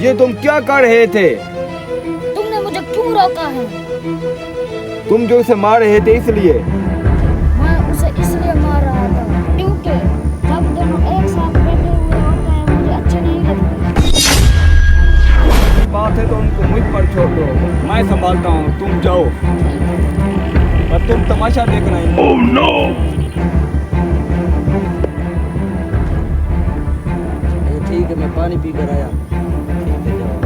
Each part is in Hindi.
ये तुम क्या कर रहे थे? तुमने मुझे क्यों रोका है? तुम जो उसे मार रहे थे इसलिए। मैं उसे इसलिए मार रहा था क्योंकि जब दोनों एक साथ बैठे हुए होते हैं मुझे अच्छे नहीं लगते। बात है तो उनको मुझ पर छोड़ दो, मैं संभालता हूँ, तुम जाओ। और तुम तमाशा देखना ही। Oh, no! ठीक है, मैं पानी पी कर आया। ठीक है, जाओ।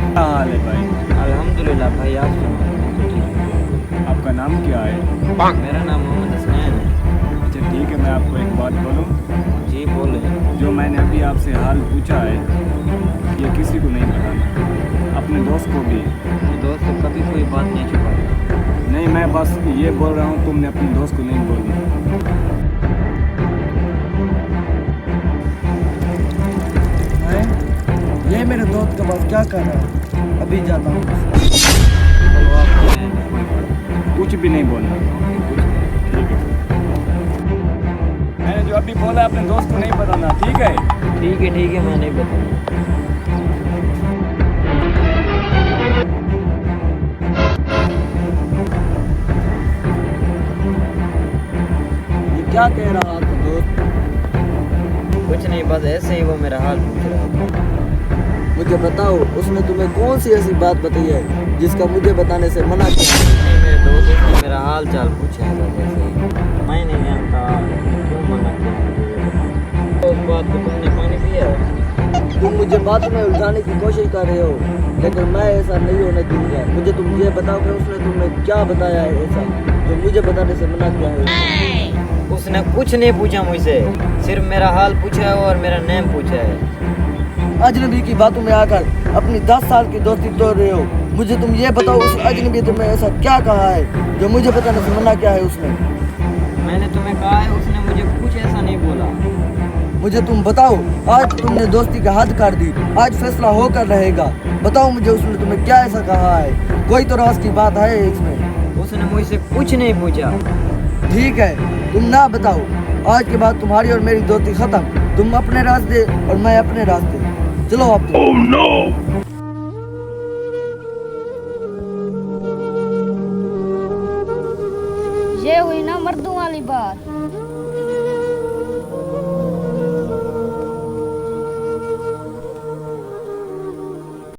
क्या हाल है भाई? अल्हम्दुलिल्लाह भाई, आप सुनाओ। आपका नाम क्या है? मेरा नाम मोहम्मद हसनैन है। अच्छा ठीक है, मैं आपको एक बात बोलूं? जी बोले। जो मैंने अभी आपसे हाल पूछा है ये किसी को नहीं बताना, अपने दोस्त को भी। दोस्त से कभी कोई बात नहीं छुपाता। नहीं, मैं बस ये बोल रहा हूँ, तुमने अपने दोस्त को नहीं बोलना। ये मेरे दोस्त के पास क्या कर रहा है? अभी जाता हूँ। कुछ भी नहीं बोलना। ठीक है, मैंने जो अभी बोला अपने दोस्त को नहीं बताना, ठीक है? ठीक है, मैं नहीं बताऊँगा। ये क्या कह रहा था दोस्त? कुछ नहीं, बस ऐसे ही वो मेरा हाल पूछ रहा था। मुझे बताओ, उसने तुम्हें कौन सी ऐसी बात बताई है जिसका मुझे बताने से मना किया? नहीं, मेरे दोस्त ने मेरा हाल चाल पूछा है, बस ऐसे ही। मैं नहीं जानता क्यों मना किया। उस बात को तुमने पानी पिया है? तुम मुझे बात में उलझाने की कोशिश कर रहे हो, लेकिन मैं ऐसा नहीं होने दूंगा। मुझे तुम ये बताओ कि उसने तुम्हें क्या बताया है ऐसा जो मुझे बताने से मना किया है? उसने कुछ नहीं पूछा मुझसे, सिर्फ मेरा हाल पूछा है और मेरा नेम पूछा है। अजनबी की बातों में आकर अपनी 10 साल की दोस्ती तोड़ रहे हो। मुझे तुम ये बताओ, उस अजनबी ने तुम्हें ऐसा क्या कहा है जो मुझे बताने से मना किया है उसने? मैंने तुम्हें कहा है, उसने मुझे कुछ ऐसा नहीं बोला। मुझे तुम बताओ, आज तुमने दोस्ती का हद कर दी, आज फैसला होकर रहेगा। बताओ मुझे, उसने तुम्हें क्या ऐसा कहा है? कोई तो राज की बात है इसमें। उसने मुझसे कुछ नहीं पूछा। ठीक है, तुम ना बताओ। आज के बाद तुम्हारी और मेरी दोस्ती खत्म। तुम अपने रास्ते और मैं अपने रास्ते। चलो आप। Oh, no! ये हुई ना मर्दों वाली बात।